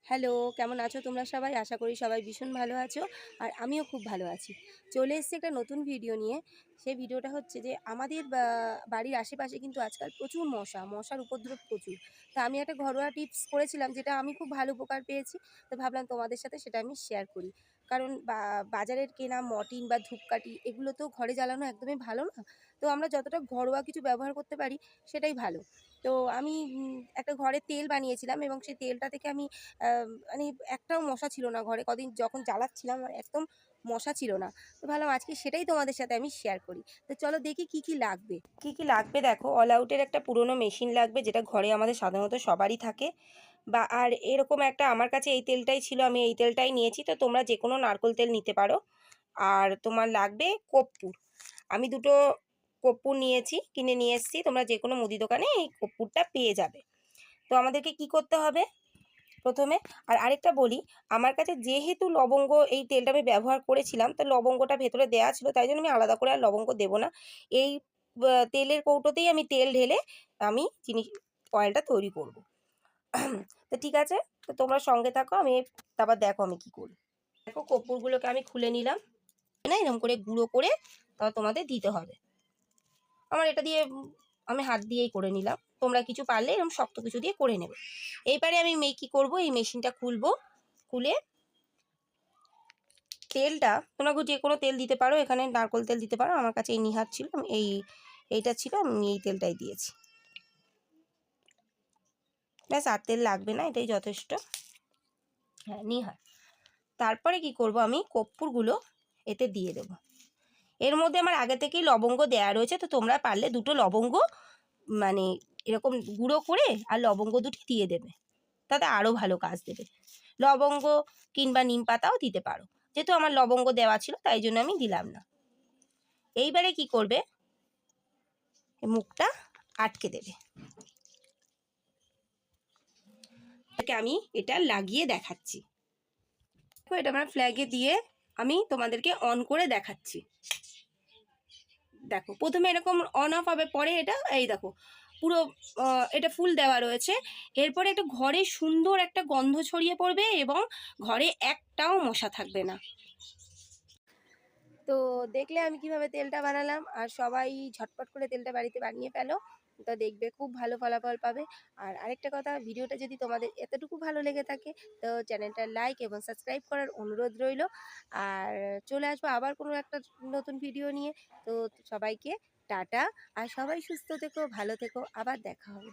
Hello, কেমন আছো তোমরা সবাই? আশা করি সবাই ভীষণ ভালো আছো। আর আমিও খুব ভালো আছি। চলে এসেছি একটা নতুন ভিডিও নিয়ে। সেই ভিডিওটা হচ্ছে যে আমাদের বাড়ির আশেপাশে কিন্তু আজকাল প্রচুর মশার উপদ্রব প্রচুর। তো আমি একটা ঘরোয়া টিপস করেছিলাম, যেটা আমি খুব ভালো উপকার পেয়েছি। তো ভাবলাম তোমাদের সাথে সেটা আমি শেয়ার করি। কারণ বাজারের কেনা মর্টিন বা ধূপকাঠি এগুলো তো ঘরে জ্বালানো একদমই ভালো না। তো আমরা যতটা ঘরোয়া কিছু ব্যবহার করতে পারি সেটাই ভালো। তো আমি একটা ঘরে তেল বানিয়েছিলাম এবং সেই তেলটা থেকে আমি মানে একটাও মশা ছিল না ঘরে। কদিন যখন জ্বালাচ্ছিলাম আমার একদম মশা ছিল না। তো ভাবলাম আজকে সেটাই তোমাদের সাথে আমি শেয়ার করি। তো চলো দেখি কি কি লাগবে। কি কি লাগবে দেখো, অল আউটের একটা পুরোনো মেশিন লাগবে, যেটা ঘরে আমাদের সাধারণত সবারই থাকে। আর এরকম একটা, আমার কাছে এই তেলটাই ছিল, আমি এই তেলটাই নিয়েছি। তো তোমরা যে কোনো নারকেল তেল নিতে পারো। আর তোমার লাগবে কর্পূর। আমি দুটো কর্পূর নিয়েছি, কিনে নিয়ে এসেছি। তোমরা যে কোনো মুদি দোকানে এই কর্পূরটা পেয়ে যাবে। তো আমাদেরকে কি করতে হবে প্রথমে? আর আরেকটা বলি, আমার কাছে যেহেতু লবঙ্গ এই তেলটা আমি ব্যবহার করেছিলাম, তো লবঙ্গটা ভেতরে দেওয়া ছিল, তাই জন্য আমি আলাদা করে আর লবঙ্গ দেবো না। এই তেলের কৌটোতেই আমি তেল ঢেলে আমি অয়েলটা তৈরি করব। তো ঠিক আছে, তো তোমরা সঙ্গে থাকো, আমি তারপর দেখো আমি কি করি। দেখো, কর্পূরগুলোকে আমি খুলে নিলাম, না এরকম করে গুঁড়ো করে তারপর তোমাদের দিতে হবে। আমার এটা দিয়ে আমি হাত দিয়েই করে নিলাম, তোমরা কিছু পারলে এরকম শক্ত কিছু দিয়ে করে নেবে। এইবারে আমি কি করব, এই মেশিনটা খুলবো। খুলে তেলটা, তোমরা যে কোনো তেল দিতে পারো, এখানে নারকেল তেল দিতে পারো। আমার কাছে এই নিহার ছিল, এইটা ছিল, আমি এই তেলটাই দিয়েছি। ব্যাস, আর তেল লাগবে না, এটাই যথেষ্ট। হ্যাঁ, নিহার। তারপরে কি করব, আমি কর্পূরগুলো এতে দিয়ে দেব। এর মধ্যে আমার আগে থেকেই লবঙ্গ দেওয়া রয়েছে, তো তোমরা পারলে দুটো লবঙ্গ মানে এরকম গুঁড়ো করে আর লবঙ্গ দুটি দিয়ে দেবে, তাতে আরও ভালো কাজ দেবে। লবঙ্গ কিংবা নিম পাতাও দিতে পারো, যেহেতু আমার লবঙ্গ দেওয়া ছিল তাই জন্য আমি দিলাম না। এইবারে কি করবে, মুখটা আটকে দেবে। আমি এটা লাগিয়ে দেখাচ্ছি। দেখো, এটা আমার ফ্ল্যাগে দিয়ে আমি তোমাদেরকে অন করে দেখাচ্ছি। দেখো, প্রথমে এরকম অন অফ হবে, পরে এটা এই দেখো পুরো এটা ফুল দেওয়া রয়েছে। এরপরে একটা ঘরে সুন্দর একটা গন্ধ ছড়িয়ে পড়বে এবং ঘরে একটাও মশা থাকবে না। তো দেখলে আমি কিভাবে তেলটা বানালাম, আর সবাই ঝটপট করে তেলটা বাড়িতে বানিয়ে ফেলো। তো দেখবে খুব ভালো ফলাফল পাবে। আর আরেকটা কথা, ভিডিওটা যদি তোমাদের এতটুকু ভালো লেগে থাকে তো চ্যানেলটা লাইক এবং সাবস্ক্রাইব করার অনুরোধ রইল। আর চলে আসবো আবার কোনো একটা নতুন ভিডিও নিয়ে। তো সবাইকে টাটা। আর সবাই সুস্থ থেকো, ভালো থেকো, আবার দেখা হবে।